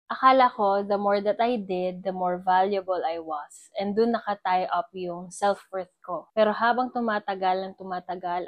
Akala ko, the more that I did, the more valuable I was. And dun naka-tie up yung self-worth ko. Pero habang tumatagal,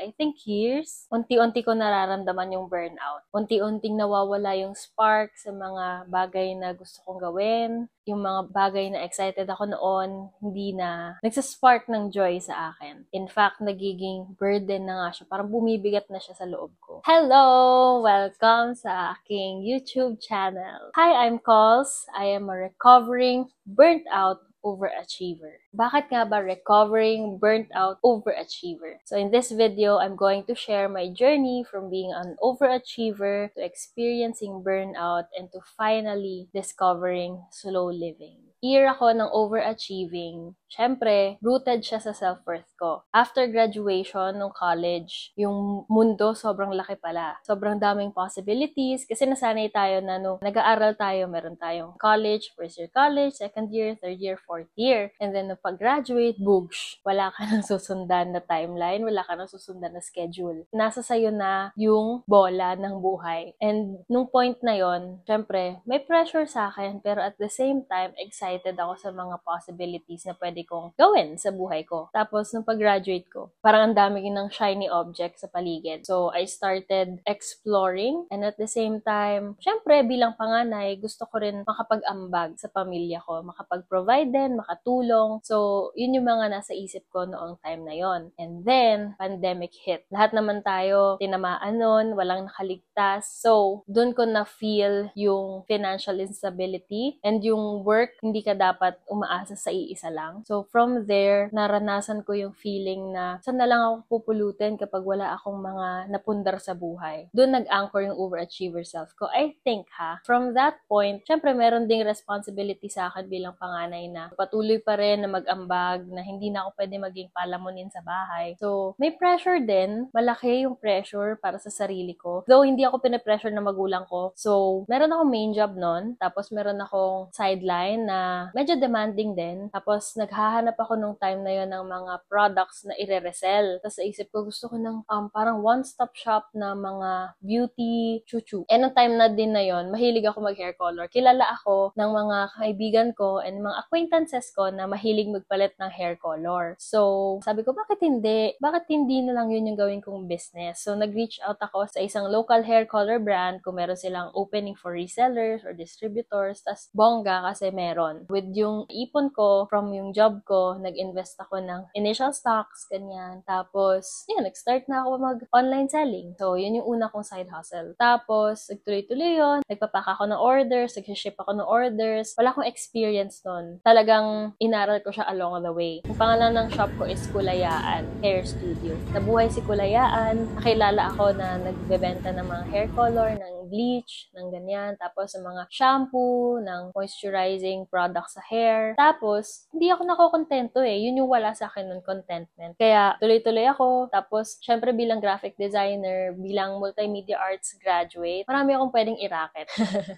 I think years, unti-unti ko nararamdaman yung burnout. Unti-unting nawawala yung spark sa mga bagay na gusto kong gawin. Yung mga bagay na excited ako noon, hindi na nagsaspark ng joy sa akin. In fact, nagiging burden na nga siya. Parang bumibigat na siya sa loob ko. Hello! Welcome sa aking YouTube channel. Hi, I'm Cols. I am a recovering, burnt-out overachiever. Bakit nga ba recovering, burnt-out overachiever? So in this video, I'm going to share my journey from being an overachiever to experiencing burnout and to finally discovering slow living. Year ako ng overachieving. Siyempre, rooted siya sa self-worth ko. After graduation ng college, yung mundo sobrang laki pala. Sobrang daming possibilities kasi nasanay tayo na nung nag-aaral tayo, meron tayong college, first year college, second year, third year, fourth year. And then, nung pag-graduate, boosh, wala ka nang susundan na timeline, wala ka nang susundan na schedule. Nasa sayo na yung bola ng buhay. And nung point na yon, syempre, may pressure sa akin, pero at the same time, excited ako sa mga possibilities na pwede kong gawin sa buhay ko. Tapos, nung pag-graduate ko, parang ang dami ng shiny object sa paligid. So, I started exploring, and at the same time, syempre, bilang panganay, gusto ko rin makapag-ambag sa pamilya ko, makapag-provide din, makatulong. So, yun yung mga nasa isip ko noong time na yon. And then, pandemic hit. Lahat naman tayo tinamaan nun, walang nakaligtas. So, dun ko na-feel yung financial instability and yung work, hindi ka dapat umaasa sa iisa lang. So, from there, naranasan ko yung feeling na saan na lang ako pupulutin kapag wala akong mga napundar sa buhay. Doon nag-anchor yung overachiever self ko. I think from that point, syempre meron ding responsibility sa akin bilang panganay na patuloy pa rin na mag-ambag, na hindi na ako pwede maging palamunin sa bahay. So, may pressure din. Malaki yung pressure para sa sarili ko. Though, hindi ako pinapressure ng magulang ko. So, meron akong main job nun. Tapos, meron akong sideline na medyo demanding din. Tapos, naghahanap ako nung time na yon ng mga products na ire-resell. Tapos, sa isip ko, gusto ko ng parang one-stop shop na mga beauty chuchu. And nung time na din na yon, mahilig ako mag-hair color. Kilala ako ng mga kaibigan ko and mga acquaintances ko na mahilig magpalit ng hair color. So, sabi ko, bakit hindi? Bakit hindi na lang yun yung gawin kong business? So, nag-reach out ako sa isang local hair color brand kung meron silang opening for resellers or distributors. Tapos, bongga kasi meron. With yung ipon ko from yung job ko, nag-invest ako ng initial stocks, ganyan. Tapos, yun, nag-start na ako mag-online selling. So, yun yung una kong side hustle. Tapos, nagtuloy-tuloy yun. Nagpapack ako ng orders, nag-ship ako ng orders. Wala akong experience nun. Talagang inaral ko siya along the way. Yung pangalan ng shop ko is Kulayaan Hair Studio. Nabuhay si Kulayaan. Nakilala ako na nagbebenta ng mga hair color, ng bleach, ng ganyan. Tapos, ng mga shampoo, ng moisturizing products sa hair. Tapos, hindi ako nakokontento Yun yung wala sa akin nun, contentment. Kaya, tuloy-tuloy ako. Tapos, syempre bilang graphic designer, bilang multimedia arts graduate, marami akong pwedeng i-racket.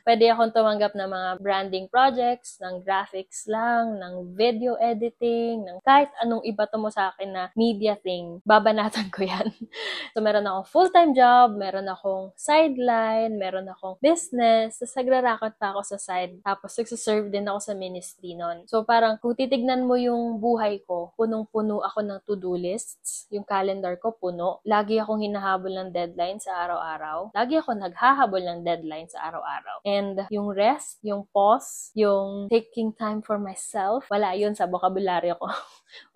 Pwede akong tumanggap ng mga branding projects, ng graphics lang, ng video editing, ng kahit anong ibato mo sa akin na media thing, babanatan ko yan. So, meron akong full-time job, meron akong sideline, meron akong business, tapos nagrarakot pa ako sa side. Tapos, nagsaserve din ako sa ministry nun. So, parang kung titignan mo yung buhay ko, punong-puno ako ng to-do lists. Yung calendar ko puno. Lagi akong hinahabol ng deadline sa araw-araw. Lagi ako naghahabol ng deadline sa araw-araw. And yung rest, yung pause, yung taking time for myself, wala yun sa bokabularyo ko.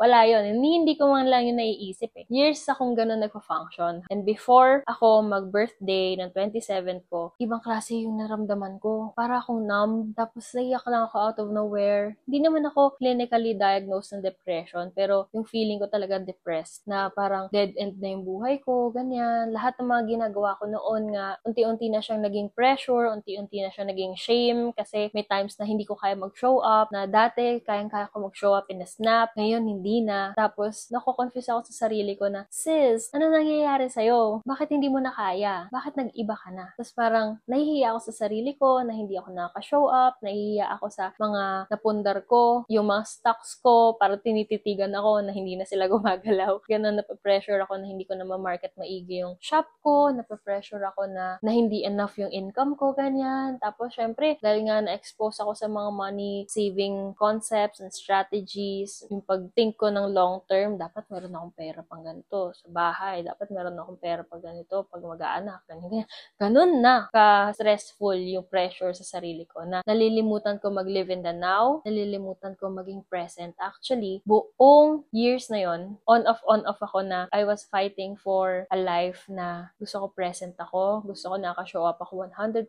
Wala yun. Hindi ko man lang yun naiisip Years akong ganun nagpa-function. And before ako mag-birthday ng 27 ko, ibang klase yung naramdaman ko. Para akong numb. Tapos naiyak lang ako out of nowhere. Hindi naman ako clinically diagnosed ng depression, pero yung feeling ko talaga depressed. Na parang dead end na yung buhay ko, ganyan. Lahat ng mga ginagawa ko noon nga, unti-unti na siyang naging pressure, unti-unti na siyang naging shame, kasi may times na hindi ko kaya mag-show up, na dati kayang-kaya ko mag-show up in a snap, ngayon hindi na. Tapos, nako-confuse ako sa sarili ko na, sis, ano nangyayari sa'yo? Bakit hindi mo na kaya? Bakit nag-iba ka na? Tapos parang, nahihiya ako sa sarili ko, na hindi ako nakaka-show up, nahihiya ako sa mga mga napundar ko, yung mga stocks ko, para tinititigan ako na hindi na sila gumagalaw. Ganun, nape-pressure ako na hindi ko na ma-market maigi yung shop ko, nape-pressure ako na hindi enough yung income ko, ganyan. Tapos, syempre, dahil nga na-expose ako sa mga money saving concepts and strategies, yung pag-think ko ng long term, dapat meron akong pera pang ganito sa bahay, dapat meron akong pera pang ganito pag mag-aanak, ganyan. Ganun na ka-stressful yung pressure sa sarili ko na nalilimutan ko mag-live in the now, nalilimutan ko maging present. Actually, buong years na yon, on off ako na I was fighting for a life na gusto ko present ako, gusto ko naka-show up ako 100%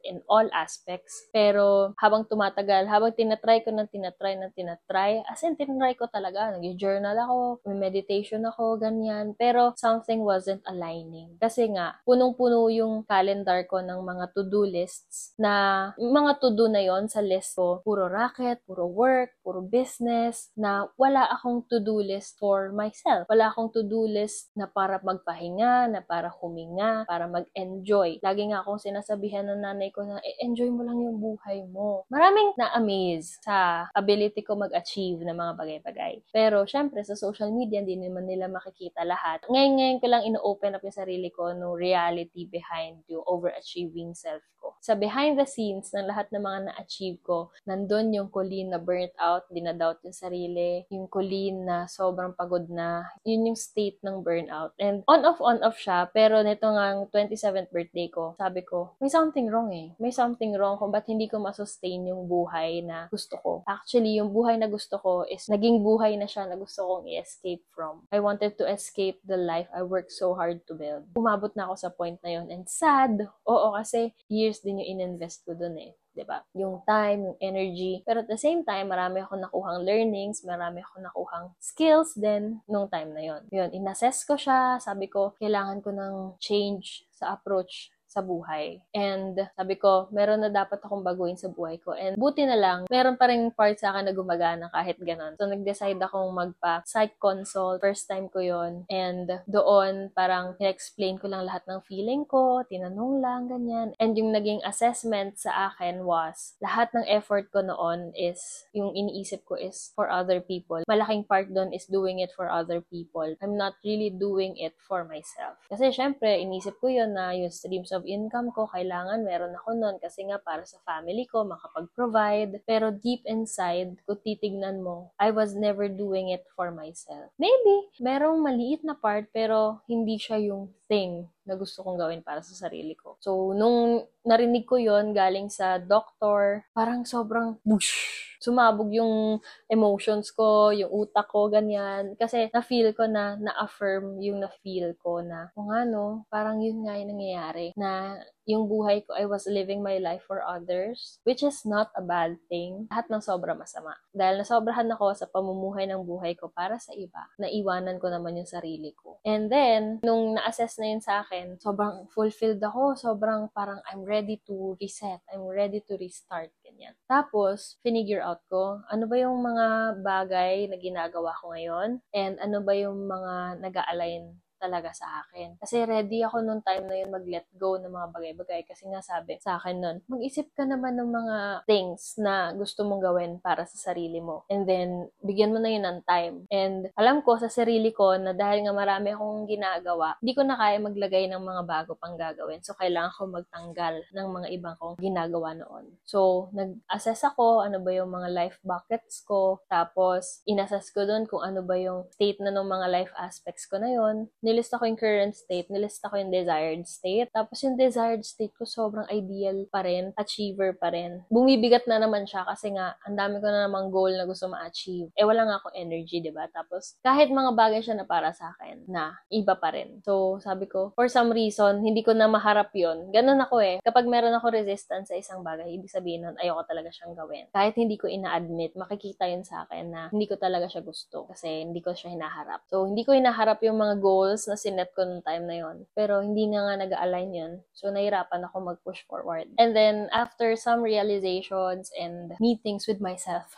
in all aspects. Pero habang tumatagal, habang tinatry ko ng tinatry, as in tinatry ko talaga, nag-journal ako, may meditation ako, ganyan. Pero something wasn't aligning. Kasi nga, punong-puno yung calendar ko ng mga to-do lists na mga to-do na yon sa list ko, puro racket, puro work, puro business, na wala akong to-do list for myself. Wala akong to-do list na para magpahinga, na para huminga, para mag-enjoy. Lagi nga akong sinasabihan ng nanay ko na, enjoy mo lang yung buhay mo. Maraming na-amaze sa ability ko mag-achieve ng mga bagay-bagay. Pero, syempre, sa social media, hindi naman nila makikita lahat. Ngayon ko lang ino-open up yung sarili ko no reality behind yung overachieving self ko. Sa behind the scenes ng lahat ng mga na-achieve ko, nandun yung Colleen na burnt out, dinadoubt yung sarili, yung Colleen na sobrang pagod na, yun yung state ng burnout. And on off siya, pero nito nga 27th birthday ko, sabi ko, may something wrong eh. May something wrong kung ba't hindi ko masustain yung buhay na gusto ko. Actually, yung buhay na gusto ko is naging buhay na siya na gusto kong i-escape from. I wanted to escape the life I worked so hard to build. Umabot na ako sa point na yun. And sad. Oo, kasi years din yung in-invest ko dun eh. 'Di ba? Yung time, yung energy. Pero at the same time, marami akong nakuhang learnings, marami akong nakuhang skills din nung time na yon. Yun, inassess ko siya. Sabi ko, kailangan ko ng change sa approach sa buhay. And sabi ko, meron na dapat akong baguhin sa buhay ko. And buti na lang, meron pa rin part sa akin na gumagana kahit ganun. So, nag-decide akong magpa-psych consult. First time ko yon. And doon, parang explain ko lang lahat ng feeling ko, tinanong lang, ganyan. And yung naging assessment sa akin was, lahat ng effort ko noon is, yung iniisip ko is for other people. Malaking part doon is doing it for other people. I'm not really doing it for myself. Kasi syempre, iniisip ko yun na yung streams of income ko, kailangan meron ako nun kasi nga para sa family ko, makapag-provide. Pero deep inside, kung titignan mo, I was never doing it for myself. Maybe, merong maliit na part pero hindi siya yung thing na gusto kong gawin para sa sarili ko. So, nung narinig ko yon galing sa doctor, parang sobrang whoosh! Sumabog yung emotions ko, yung utak ko, ganyan. Kasi na-feel ko na, na-affirm yung na-feel ko na, kung ano, parang yun nga yung nangyayari. Na yung buhay ko, I was living my life for others, which is not a bad thing. Lahat ng sobra masama. Dahil nasobrahan ako sa pamumuhay ng buhay ko para sa iba, naiwanan ko naman yung sarili ko. And then, nung na-assess na yun sa akin, sobrang fulfilled ako, sobrang parang I'm ready to reset, I'm ready to restart, ganyan. Tapos, finigure out ko, ano ba yung mga bagay na ginagawa ko ngayon, and ano ba yung mga nag-a-align talaga sa akin. Kasi ready ako nung time na yun mag-let go ng mga bagay-bagay. Kasi nga sabi sa akin nun, mag-isip ka naman ng mga things na gusto mong gawin para sa sarili mo. And then, bigyan mo na yun ng time. And alam ko sa sarili ko na dahil nga marami akong ginagawa, hindi ko na kaya maglagay ng mga bago pang gagawin. So, kailangan ko magtanggal ng mga ibang kong ginagawa noon. So, nag-assess ako ano ba yung mga life buckets ko. Tapos, inassess ko dun kung ano ba yung state na ng mga life aspects ko na yun. Nilista ko yung current state, nilista ko yung desired state. Tapos yung desired state ko sobrang ideal pa rin, achiever pa rin. Bumibigat na naman siya kasi nga, ang dami ko na namang goal na gusto ma-achieve. Wala nga akong energy, diba? Tapos, kahit mga bagay siya na para sa akin, na iba pa rin. So, sabi ko, for some reason, hindi ko na maharap yun. Ganun ako eh. Kapag meron ako resistance sa isang bagay, ibig sabihin nun, ayoko talaga siyang gawin. Kahit hindi ko ina-admit, makikita yun sa akin na hindi ko talaga siya gusto kasi hindi ko siya hinaharap. So, hindi ko hinaharap yung mga goals goals na sinet ko nung time na yon. Pero hindi na nga nag-align yun. So, nahirapan ako mag-push forward. And then, after some realizations and meetings with myself,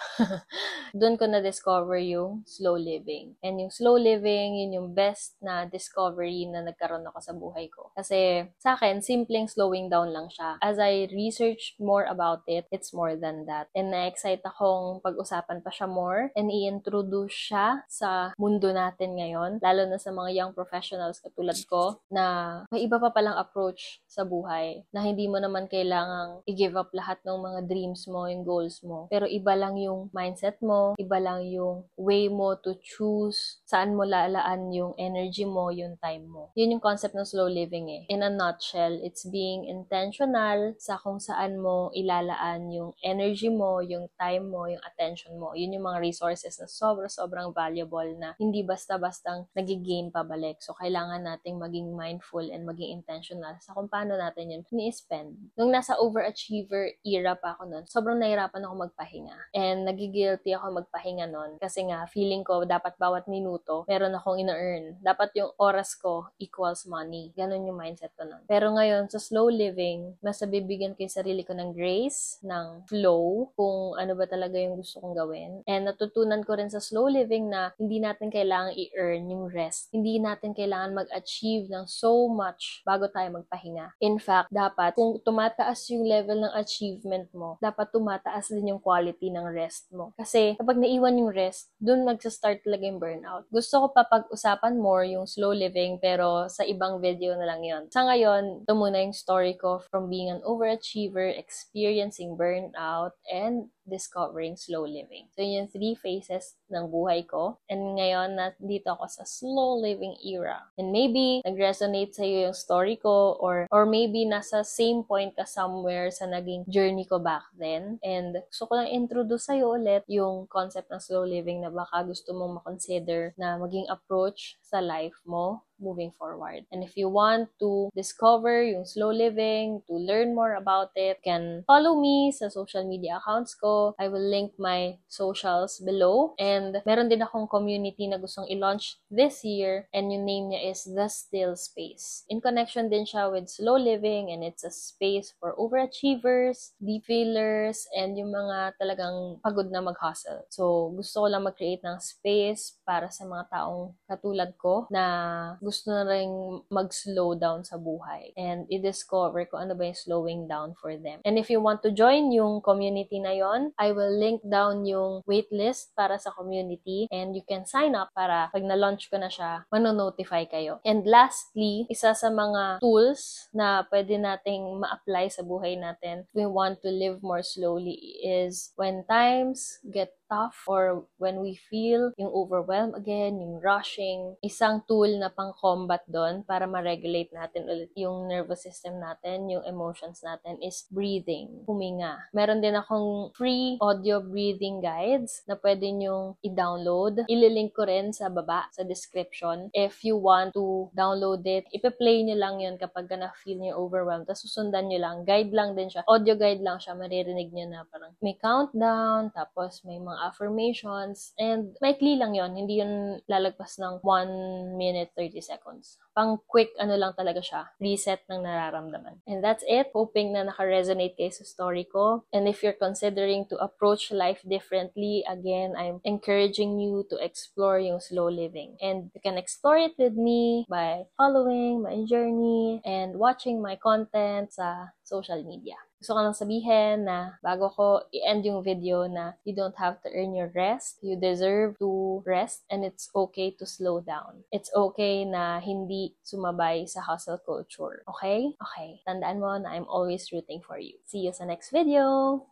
doon ko na-discover yung slow living. And yung slow living, yun yung best na discovery na nagkaroon ako sa buhay ko. Kasi, sa akin, simpleng slowing down lang siya. As I researched more about it, it's more than that. And na-excite akong pag-usapan pa siya more and i-introduce siya sa mundo natin ngayon, lalo na sa mga young professionals katulad ko, na may iba pa palang approach sa buhay, na hindi mo naman kailangang i-give up lahat ng mga dreams mo, yung goals mo. Pero iba lang yung mindset mo, iba lang yung way mo to choose saan mo lalaan yung energy mo, yung time mo. Yun yung concept ng slow living eh. In a nutshell, it's being intentional sa kung saan mo ilalaan yung energy mo, yung time mo, yung attention mo. Yun yung mga resources na sobrang valuable na hindi basta-bastang nagigain pabalik. So, kailangan nating maging mindful and maging intentional sa kung paano natin yun ni-spend. Nung nasa overachiever era pa ako nun, sobrang nahirapan ako magpahinga. And nagigilty ako magpahinga nun kasi nga, feeling ko dapat bawat minuto meron akong ina-earn. Dapat yung oras ko equals money. Ganon yung mindset ko nun. Pero ngayon, sa slow living, mas nabibigyan ko yung sarili ko ng grace, ng flow, kung ano ba talaga yung gusto kong gawin. And natutunan ko rin sa slow living na hindi natin kailangan i-earn yung rest. Hindi natin kailangan mag-achieve ng so much bago tayo magpahinga. In fact, dapat kung tumataas yung level ng achievement mo, dapat tumataas din yung quality ng rest mo. Kasi kapag naiwan yung rest, dun magsa-start talaga yung burnout. Gusto ko pa pag-usapan more yung slow living pero sa ibang video na lang yon. Sa ngayon, ito muna yung story ko from being an overachiever, experiencing burnout, and discovering slow living. So, yun yung 3 phases ng buhay ko. And ngayon, nandito ako sa slow living era. And maybe, nag-resonate sa'yo yung story ko or maybe nasa same point ka somewhere sa naging journey ko back then. And gusto ko lang introduce sa'yo ulit yung concept ng slow living na baka gusto mong makonsider na maging approach sa life mo moving forward. And if you want to discover yung slow living, to learn more about it, you can follow me sa social media accounts ko. I will link my socials below. And meron din akong community na gustong i-launch this year and yung name niya is The Still Space. In connection din siya with slow living and it's a space for overachievers, deep feelers, and yung mga talagang pagod na mag-hustle. So, gusto ko lang mag-create ng space para sa mga taong katulad ko na gusto na rin mag-slow down sa buhay and i-discover kung ano ba yung slowing down for them. And if you want to join yung community na yon, I will link down yung waitlist para sa community and you can sign up para pag na-launch ko na siya, mano-notify kayo. And lastly, isa sa mga tools na pwede nating ma-apply sa buhay natin if we want to live more slowly is when times get tough or when we feel yung overwhelm again, yung rushing, isang tool na pang-combat doon para ma-regulate natin ulit yung nervous system natin, yung emotions natin is breathing, huminga. Meron din akong free audio breathing guides na pwede nyong i-download. Ililink ko rin sa baba, sa description. If you want to download it, ipe-play nyo lang yun kapag na-feel nyo overwhelmed. Tapos susundan nyo lang. Guide lang din siya. Audio guide lang siya. Maririnig nyo na parang may countdown, tapos may mga affirmations, and maikli lang yon, hindi yun lalagpas ng 1 minute 30 seconds. Pang quick ano lang talaga siya, reset ng nararamdaman. And that's it. Hoping na naka-resonate kayo sa story ko. And if you're considering to approach life differently, again, I'm encouraging you to explore yung slow living. And you can explore it with me by following my journey and watching my content sa social media. Gusto ko lang sabihin na bago ko i-end yung video na you don't have to earn your rest. You deserve to rest and it's okay to slow down. It's okay na hindi sumabay sa hustle culture. Okay? Okay. Tandaan mo na I'm always rooting for you. See you sa next video!